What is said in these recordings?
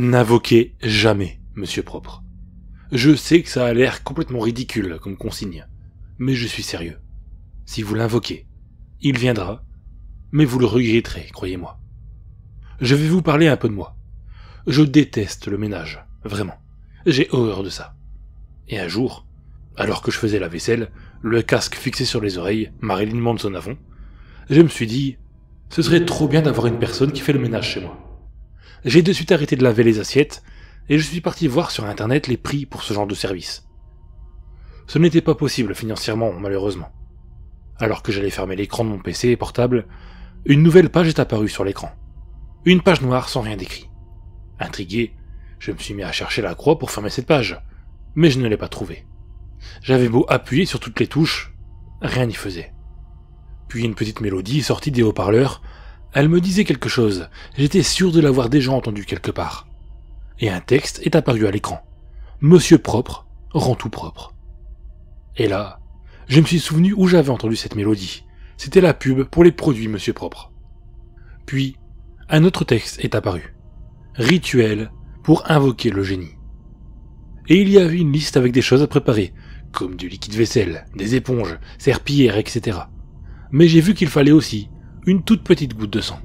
N'invoquez jamais Monsieur Propre. Je sais que ça a l'air complètement ridicule comme consigne, mais je suis sérieux. Si vous l'invoquez, il viendra, mais vous le regretterez, croyez-moi. Je vais vous parler un peu de moi. Je déteste le ménage, vraiment. J'ai horreur de ça. Et un jour, alors que je faisais la vaisselle, le casque fixé sur les oreilles, Marilyn Manson à fond, je me suis dit, ce serait trop bien d'avoir une personne qui fait le ménage chez moi. J'ai de suite arrêté de laver les assiettes, et je suis parti voir sur internet les prix pour ce genre de service. Ce n'était pas possible financièrement, malheureusement. Alors que j'allais fermer l'écran de mon PC portable, une nouvelle page est apparue sur l'écran. Une page noire sans rien d'écrit. Intrigué, je me suis mis à chercher la croix pour fermer cette page, mais je ne l'ai pas trouvée. J'avais beau appuyer sur toutes les touches, rien n'y faisait. Puis une petite mélodie sortit des haut-parleurs, elle me disait quelque chose, j'étais sûr de l'avoir déjà entendu quelque part. Et un texte est apparu à l'écran. Monsieur Propre rend tout propre. Et là, je me suis souvenu où j'avais entendu cette mélodie. C'était la pub pour les produits Monsieur Propre. Puis, un autre texte est apparu. Rituel pour invoquer le génie. Et il y avait une liste avec des choses à préparer, comme du liquide vaisselle, des éponges, serpillères, etc. Mais j'ai vu qu'il fallait aussi une toute petite goutte de sang.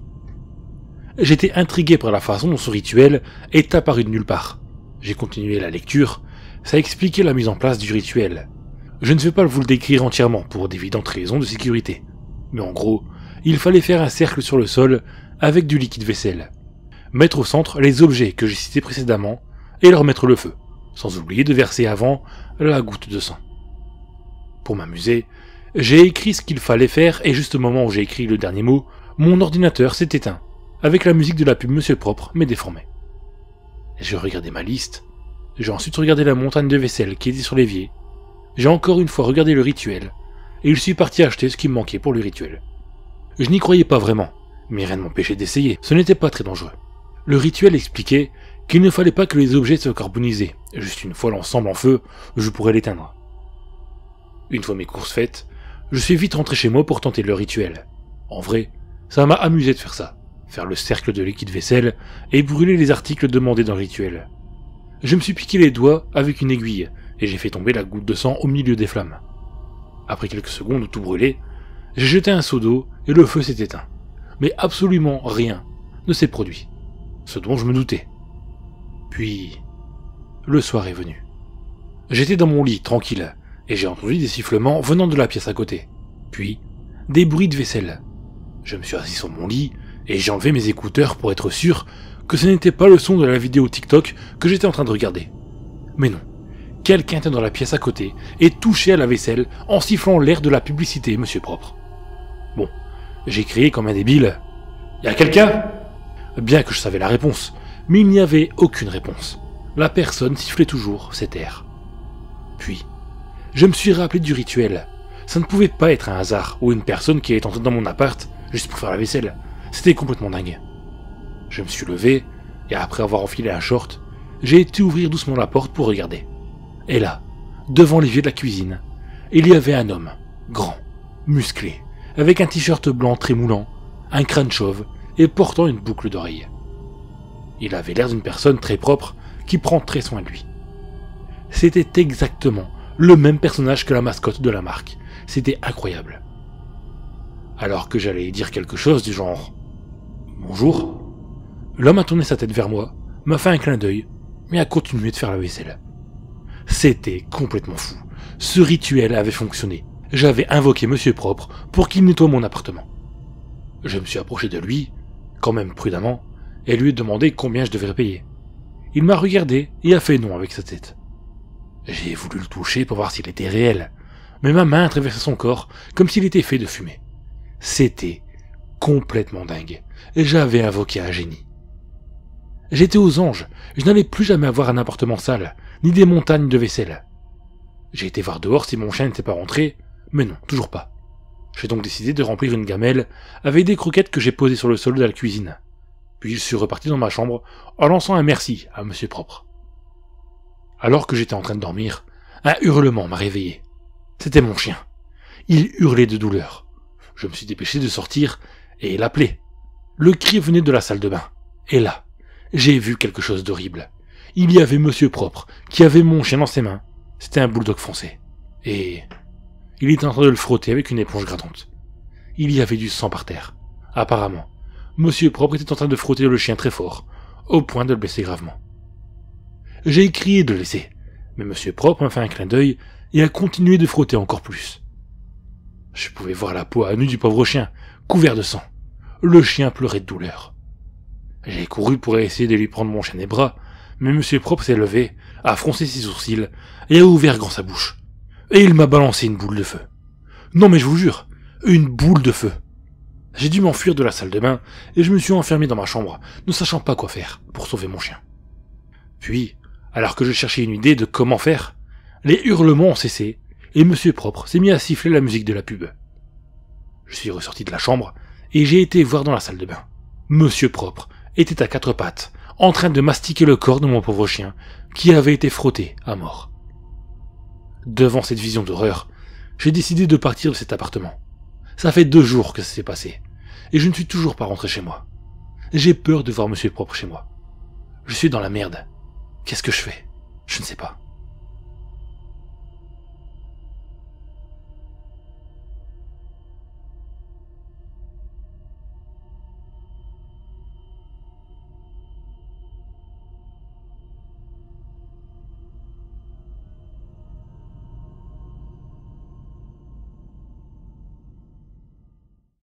J'étais intrigué par la façon dont ce rituel est apparu de nulle part. J'ai continué la lecture, ça expliquait la mise en place du rituel. Je ne vais pas vous le décrire entièrement pour d'évidentes raisons de sécurité. Mais en gros, il fallait faire un cercle sur le sol avec du liquide vaisselle. Mettre au centre les objets que j'ai cités précédemment et leur mettre le feu, sans oublier de verser avant la goutte de sang. Pour m'amuser, j'ai écrit ce qu'il fallait faire et juste au moment où j'ai écrit le dernier mot, mon ordinateur s'est éteint, avec la musique de la pub Monsieur Propre mais déformée. J'ai regardé ma liste, j'ai ensuite regardé la montagne de vaisselle qui était sur l'évier, j'ai encore une fois regardé le rituel, et je suis parti acheter ce qui me manquait pour le rituel. Je n'y croyais pas vraiment, mais rien ne m'empêchait d'essayer, ce n'était pas très dangereux. Le rituel expliquait qu'il ne fallait pas que les objets soient carbonisés, juste une fois l'ensemble en feu, je pourrais l'éteindre. Une fois mes courses faites, je suis vite rentré chez moi pour tenter le rituel. En vrai, ça m'a amusé de faire ça, faire le cercle de liquide vaisselle et brûler les articles demandés dans le rituel. Je me suis piqué les doigts avec une aiguille et j'ai fait tomber la goutte de sang au milieu des flammes. Après quelques secondes où tout brûlait, j'ai jeté un seau d'eau et le feu s'est éteint. Mais absolument rien ne s'est produit, ce dont je me doutais. Puis, le soir est venu. J'étais dans mon lit, tranquille, et j'ai entendu des sifflements venant de la pièce à côté. Puis, des bruits de vaisselle. Je me suis assis sur mon lit, et j'ai enlevé mes écouteurs pour être sûr que ce n'était pas le son de la vidéo TikTok que j'étais en train de regarder. Mais non. Quelqu'un était dans la pièce à côté, et touchait à la vaisselle en sifflant l'air de la publicité Monsieur Propre. Bon, j'ai crié comme un débile. « Y'a quelqu'un ?» Bien que je savais la réponse, mais il n'y avait aucune réponse. La personne sifflait toujours cet air. Puis, je me suis rappelé du rituel. Ça ne pouvait pas être un hasard, ou une personne qui est entrée dans mon appart, juste pour faire la vaisselle. C'était complètement dingue. Je me suis levé, et après avoir enfilé un short, j'ai été ouvrir doucement la porte pour regarder. Et là, devant l'évier de la cuisine, il y avait un homme, grand, musclé, avec un t-shirt blanc très moulant, un crâne chauve, et portant une boucle d'oreille. Il avait l'air d'une personne très propre, qui prend très soin de lui. C'était exactement le même personnage que la mascotte de la marque. C'était incroyable. Alors que j'allais dire quelque chose du genre « Bonjour », l'homme a tourné sa tête vers moi, m'a fait un clin d'œil, mais a continué de faire la vaisselle. C'était complètement fou. Ce rituel avait fonctionné. J'avais invoqué Monsieur Propre pour qu'il nettoie mon appartement. Je me suis approché de lui, quand même prudemment, et lui ai demandé combien je devrais payer. Il m'a regardé et a fait non avec sa tête. J'ai voulu le toucher pour voir s'il était réel, mais ma main traversait son corps comme s'il était fait de fumée. C'était complètement dingue, et j'avais invoqué un génie. J'étais aux anges, je n'allais plus jamais avoir un appartement sale, ni des montagnes de vaisselle. J'ai été voir dehors si mon chien n'était pas rentré, mais non, toujours pas. J'ai donc décidé de remplir une gamelle avec des croquettes que j'ai posées sur le sol de la cuisine. Puis je suis reparti dans ma chambre en lançant un merci à Monsieur Propre. Alors que j'étais en train de dormir, un hurlement m'a réveillé. C'était mon chien. Il hurlait de douleur. Je me suis dépêché de sortir et l'appeler. Le cri venait de la salle de bain. Et là, j'ai vu quelque chose d'horrible. Il y avait Monsieur Propre, qui avait mon chien dans ses mains. C'était un bulldog foncé. Et il était en train de le frotter avec une éponge grattante. Il y avait du sang par terre. Apparemment, Monsieur Propre était en train de frotter le chien très fort, au point de le blesser gravement. J'ai crié de le laisser, mais Monsieur Propre m'a fait un clin d'œil et a continué de frotter encore plus. Je pouvais voir la peau à nu du pauvre chien, couvert de sang. Le chien pleurait de douleur. J'ai couru pour essayer de lui prendre mon chien des bras, mais Monsieur Propre s'est levé, a froncé ses sourcils et a ouvert grand sa bouche. Et il m'a balancé une boule de feu. Non mais je vous jure, une boule de feu. J'ai dû m'enfuir de la salle de bain et je me suis enfermé dans ma chambre, ne sachant pas quoi faire pour sauver mon chien. Puis, alors que je cherchais une idée de comment faire, les hurlements ont cessé et Monsieur Propre s'est mis à siffler la musique de la pub. Je suis ressorti de la chambre et j'ai été voir dans la salle de bain. Monsieur Propre était à quatre pattes, en train de mastiquer le corps de mon pauvre chien, qui avait été frotté à mort. Devant cette vision d'horreur, j'ai décidé de partir de cet appartement. Ça fait 2 jours que ça s'est passé, et je ne suis toujours pas rentré chez moi. J'ai peur de voir Monsieur Propre chez moi. Je suis dans la merde. Qu'est-ce que je fais? Je ne sais pas.